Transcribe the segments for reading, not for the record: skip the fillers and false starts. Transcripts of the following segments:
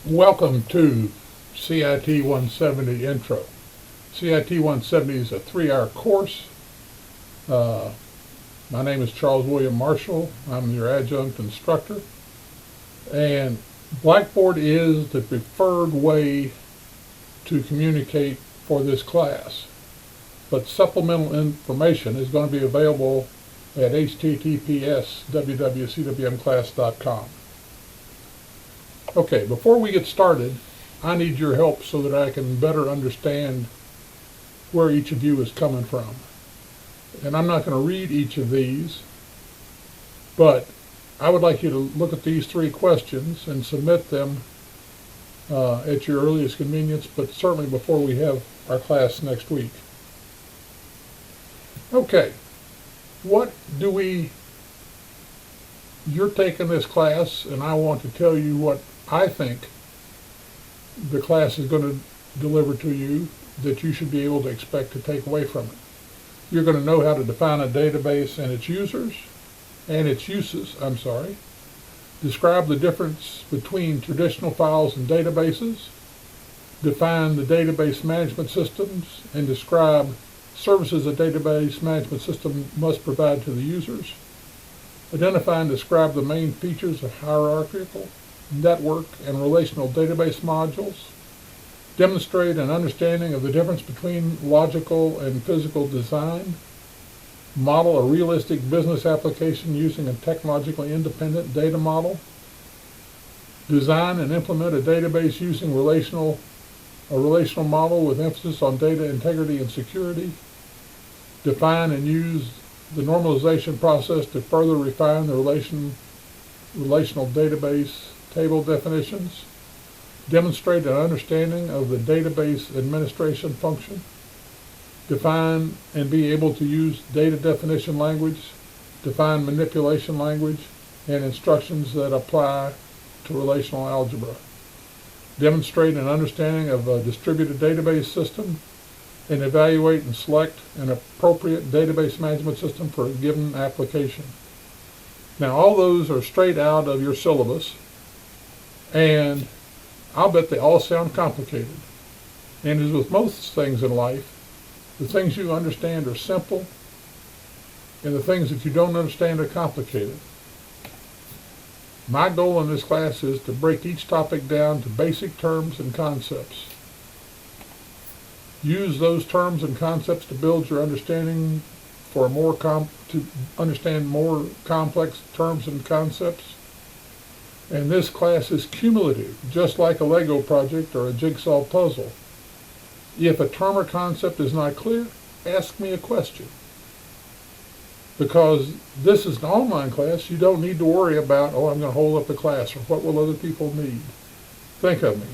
Welcome to CIT170 Intro. CIT170 is a 3-hour course. My name is Charles William Marshall. I'm your adjunct instructor. And Blackboard is the preferred way to communicate for this class. But supplemental information is going to be available at https://www.cwmclass.com. Okay, before we get started, I need your help so that I can better understand where each of you is coming from. And I'm not going to read each of these, but I would like you to look at these 3 questions and submit them at your earliest convenience, but certainly before we have our class next week. Okay, you're taking this class, and I want to tell you what I think the class is going to deliver to you that you should be able to expect to take away from it. You're going to know how to define a database and its uses, describe the difference between traditional files and databases, define the database management systems, and describe services a database management system must provide to the users, identify and describe the main features of hierarchical, network, and relational database modules, demonstrate an understanding of the difference between logical and physical design, model a realistic business application using a technologically independent data model, design and implement a database using a relational model with emphasis on data integrity and security, define and use the normalization process to further refine the relational database table definitions, demonstrate an understanding of the database administration function, define and be able to use data definition language, define manipulation language, and instructions that apply to relational algebra, demonstrate an understanding of a distributed database system, and evaluate and select an appropriate database management system for a given application. Now, all those are straight out of your syllabus, and I'll bet they all sound complicated. And as with most things in life, the things you understand are simple, and the things that you don't understand are complicated. My goal in this class is to break each topic down to basic terms and concepts. Use those terms and concepts to build your understanding to understand more complex terms and concepts. And this class is cumulative, just like a Lego project or a jigsaw puzzle. If a term or concept is not clear, ask me a question. Because this is an online class, you don't need to worry about, I'm going to hold up the class, or what will other people need. Think of me.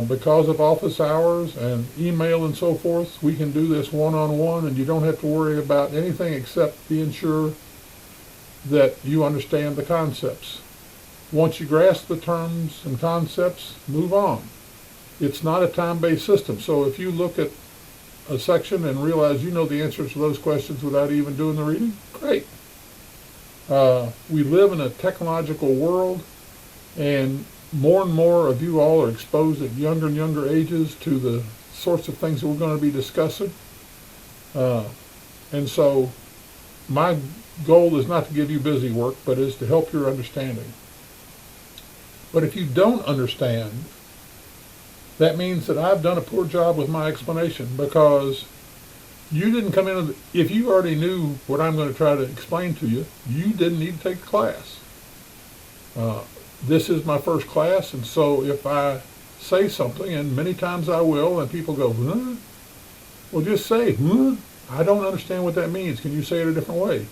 Because of office hours and email and so forth, we can do this one-on-one, and you don't have to worry about anything except being sure that you understand the concepts. Once you grasp the terms and concepts, move on. It's not a time-based system, so if you look at a section and realize you know the answers to those questions without even doing the reading, great. We live in a technological world, and more of you all are exposed at younger and younger ages to the sorts of things that we're going to be discussing. And so my goal is not to give you busy work, but is to help your understanding. But if you don't understand, that means that I've done a poor job with my explanation, because you didn't come in, if you already knew what I'm going to try to explain to you, you didn't need to take the class. This is my first class, and so if I say something, and many times I will, and people go, huh? Well, just say, huh? I don't understand what that means. Can you say it a different way?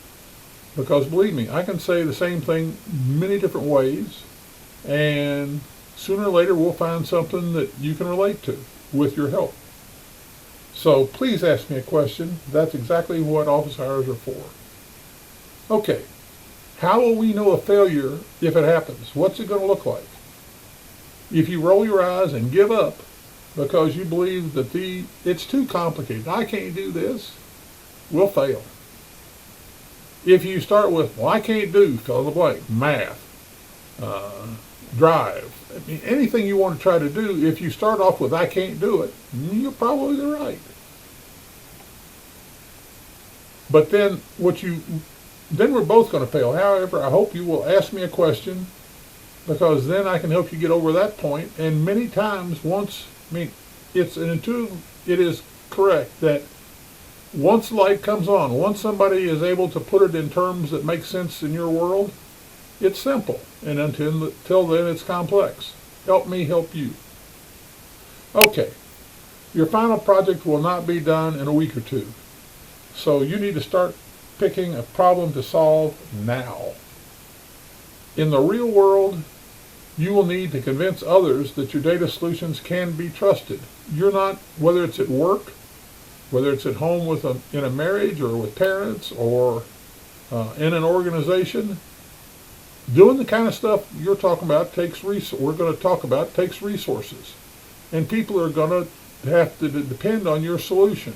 Because believe me, I can say the same thing many different ways, and sooner or later we'll find something that you can relate to with your help. So please ask me a question. That's exactly what office hours are for. Okay. How will we know a failure if it happens? What's it going to look like? If you roll your eyes and give up because you believe that it's too complicated, I can't do this, we'll fail. If you start with, I can't do, fill in the blank, math, drive, I mean, anything you want to try to do, if you start off with "I can't do it," you're probably right. But then then we're both going to fail. However, I hope you will ask me a question, because then I can help you get over that point. And many times, it is correct that once light comes on, once somebody is able to put it in terms that make sense in your world, it's simple. And until then, it's complex. Help me help you. Okay. Your final project will not be done in a week or two. So you need to start picking a problem to solve now. In the real world, you will need to convince others that your data solutions can be trusted. Whether it's at work, whether it's at home in a marriage or with parents or in an organization, doing the kind of stuff you're talking about we're going to talk about takes resources. And people are going to have to depend on your solution.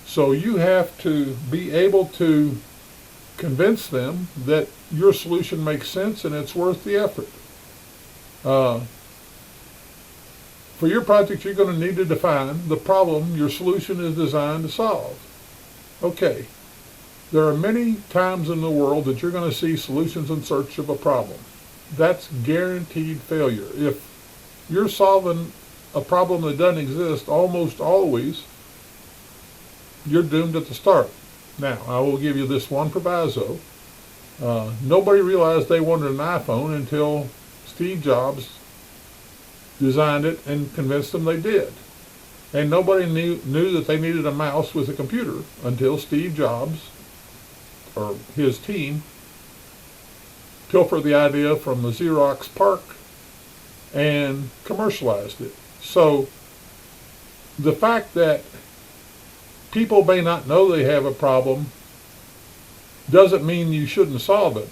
So you have to be able to convince them that your solution makes sense and it's worth the effort. For your project, you're going to need to define the problem your solution is designed to solve. Okay, there are many times in the world that you're going to see solutions in search of a problem. That's guaranteed failure. If you're solving a problem that doesn't exist, almost always, you're doomed at the start. Now, I will give you this one proviso. Nobody realized they wanted an iPhone until Steve Jobs designed it and convinced them they did. And nobody knew that they needed a mouse with a computer until Steve Jobs or his team pilfered the idea from the Xerox PARC and commercialized it. So the fact that people may not know they have a problem doesn't mean you shouldn't solve it.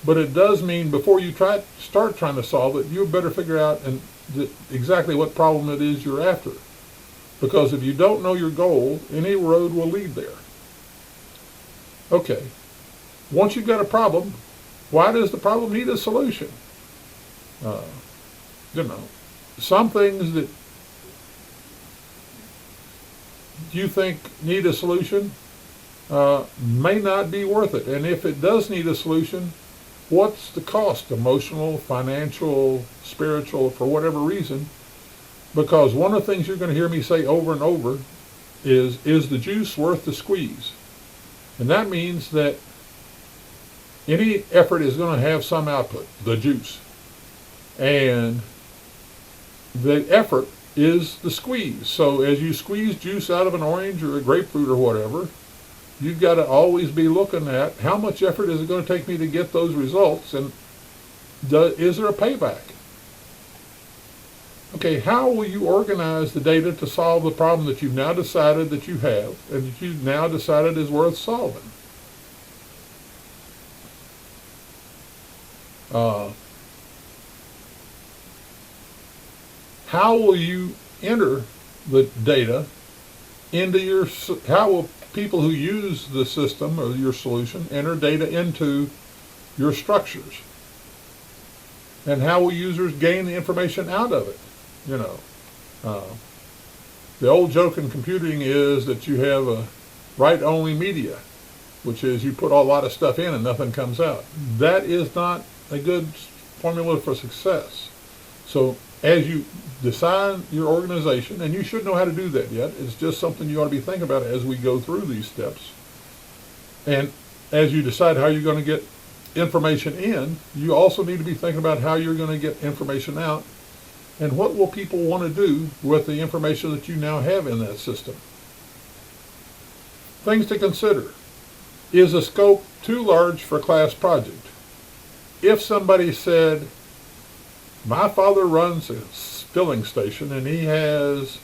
But it does mean before you start trying to solve it, you better figure out exactly what problem it is you're after. Because if you don't know your goal, any road will lead there. Okay, once you've got a problem, why does the problem need a solution? Some things that you think need a solution may not be worth it. And if it does need a solution, what's the cost? Emotional, financial, spiritual, for whatever reason. Because one of the things you're going to hear me say over and over is the juice worth the squeeze? And that means that any effort is going to have some output, the juice. And the effort is the squeeze. So as you squeeze juice out of an orange or a grapefruit or whatever, you've got to always be looking at how much effort is it going to take me to get those results, and is there a payback? Okay, how will you organize the data to solve the problem that you've now decided that you have and that you've now decided is worth solving? How will you enter the data into how will people who use the system or your solution enter data into your structures? And how will users gain the information out of it? The old joke in computing is that you have a write-only media, which is you put a lot of stuff in and nothing comes out. That is not a good formula for success. So as you design your organization, and you should know how to do that yet, it's just something you ought to be thinking about as we go through these steps. And as you decide how you're going to get information in, you also need to be thinking about how you're going to get information out, and what will people want to do with the information that you now have in that system. Things to consider. Is a scope too large for a class project? If somebody said, my father runs a filling station and he has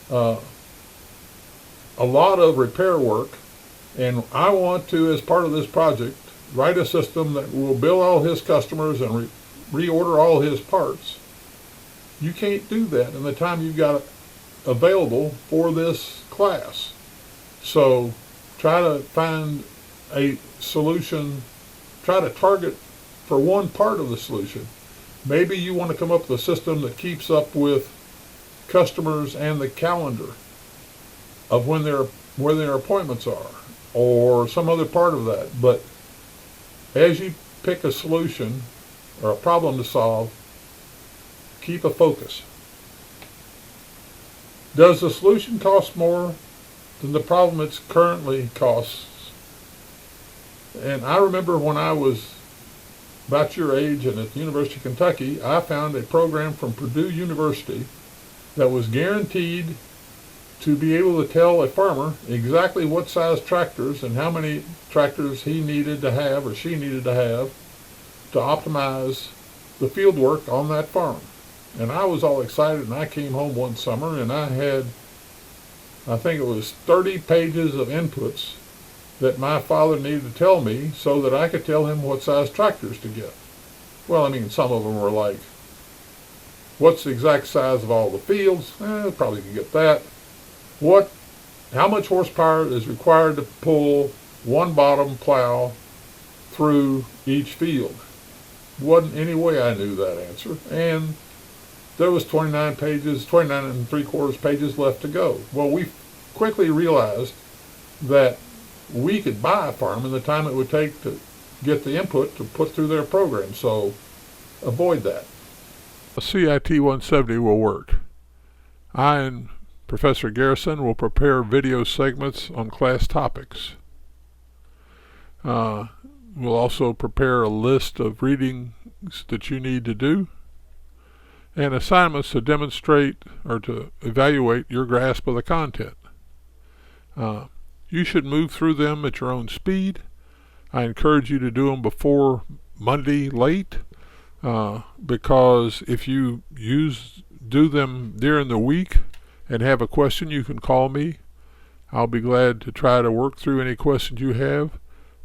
a lot of repair work, and I want to, as part of this project, write a system that will bill all his customers and reorder all his parts. You can't do that in the time you've got available for this class. So try to find a solution, try to target for one part of the solution. Maybe you want to come up with a system that keeps up with customers and the calendar of where their appointments are, or some other part of that. But as you pick a solution or a problem to solve, keep a focus. Does the solution cost more than the problem it currently costs? And I remember when I was about your age and at the University of Kentucky, I found a program from Purdue University that was guaranteed to be able to tell a farmer exactly what size tractors and how many tractors he needed to have or she needed to have to optimize the field work on that farm. And I was all excited, and I came home one summer and I had, I think it was 30 pages of inputs that my father needed to tell me so that I could tell him what size tractors to get. Well, I mean, some of them were like, what's the exact size of all the fields? Probably could get that. How much horsepower is required to pull one bottom plow through each field? Wasn't any way I knew that answer. And there was 29 and 3/4 pages left to go. Well, we quickly realized that we could buy a farm in the time it would take to get the input to put through their program. So avoid that. A CIT170 will work. I and Professor Garrison will prepare video segments on class topics. We'll also prepare a list of readings that you need to do and assignments to demonstrate or to evaluate your grasp of the content. You should move through them at your own speed. I encourage you to do them before Monday late, because if you do them during the week and have a question, you can call me. I'll be glad to try to work through any questions you have.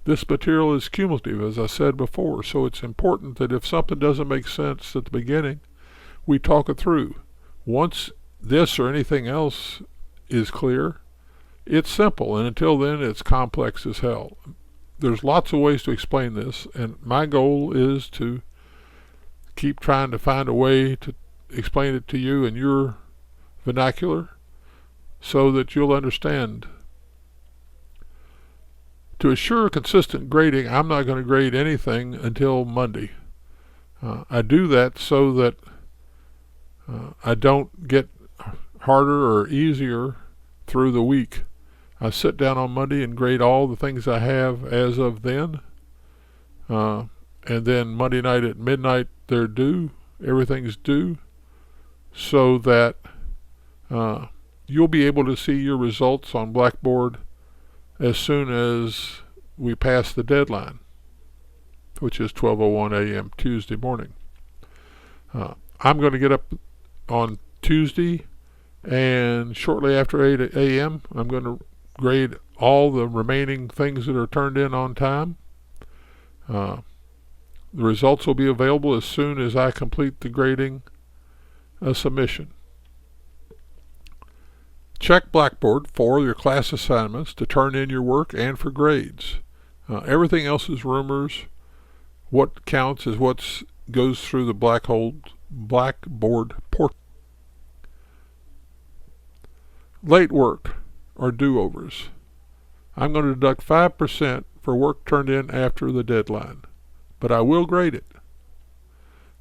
This material is cumulative, as I said before, so it's important that if something doesn't make sense at the beginning, we talk it through. Once this or anything else is clear, it's simple, and until then, it's complex as hell. There's lots of ways to explain this, and my goal is to keep trying to find a way to explain it to you in your vernacular so that you'll understand. To assure consistent grading, I'm not going to grade anything until Monday. I do that so that I don't get harder or easier through the week. I sit down on Monday and grade all the things I have as of then, and then Monday night at midnight they're due. Everything's due, so that you'll be able to see your results on Blackboard as soon as we pass the deadline, which is 12:01 a.m. Tuesday morning. I'm going to get up on Tuesday, and shortly after 8 a.m. I'm going to grade all the remaining things that are turned in on time. The results will be available as soon as I complete the grading submission. Check Blackboard for your class assignments to turn in your work and for grades. Everything else is rumors. What counts is what goes through the Blackboard portal. Late work or do-overs. I'm going to deduct 5% for work turned in after the deadline, but I will grade it.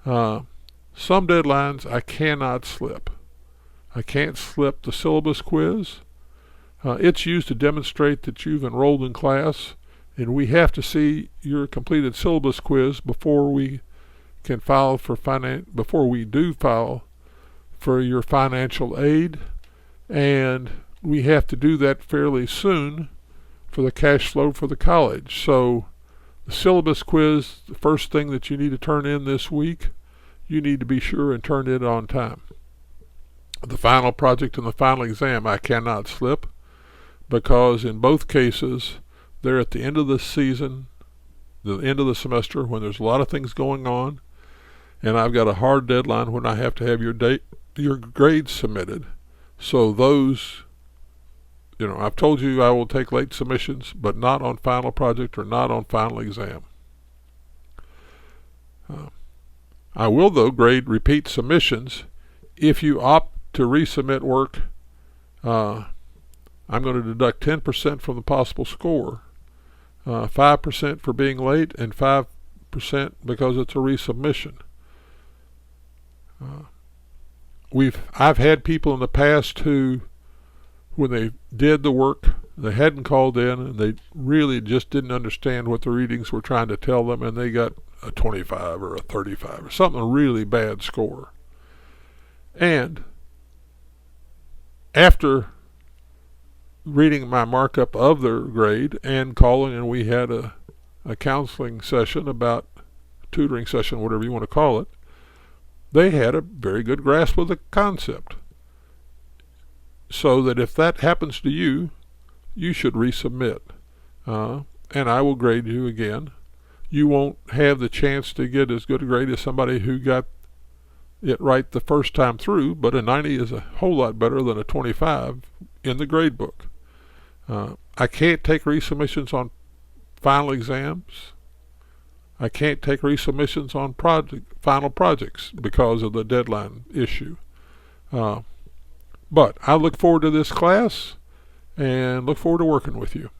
Some deadlines I cannot slip. I can't slip the syllabus quiz. It's used to demonstrate that you've enrolled in class, and we have to see your completed syllabus quiz before we can file for before we do file for your financial aid, and we have to do that fairly soon for the cash flow for the college. So the syllabus quiz, the first thing that you need to turn in this week, you need to be sure and turn it on time. The final project and the final exam I cannot slip, because in both cases they're at the end of the season, the end of the semester, when there's a lot of things going on, and I've got a hard deadline when I have to have your grades submitted. So those, I've told you I will take late submissions, but not on final project or not on final exam. I will, though, grade repeat submissions. If you opt to resubmit work, I'm going to deduct 10% from the possible score, 5% for being late, and 5% because it's a resubmission. I've had people in the past who, when they did the work, they hadn't called in and they really just didn't understand what the readings were trying to tell them, and they got a 25 or a 35 or something, a really bad score. And after reading my markup of their grade and calling, and we had a counseling session, about tutoring session, whatever you want to call it, they had a very good grasp of the concept. So that if that happens to you, you should resubmit. And I will grade you again. You won't have the chance to get as good a grade as somebody who got it right the first time through, but a 90 is a whole lot better than a 25 in the grade book. I can't take resubmissions on final exams. I can't take resubmissions on final projects because of the deadline issue. But I look forward to this class and look forward to working with you.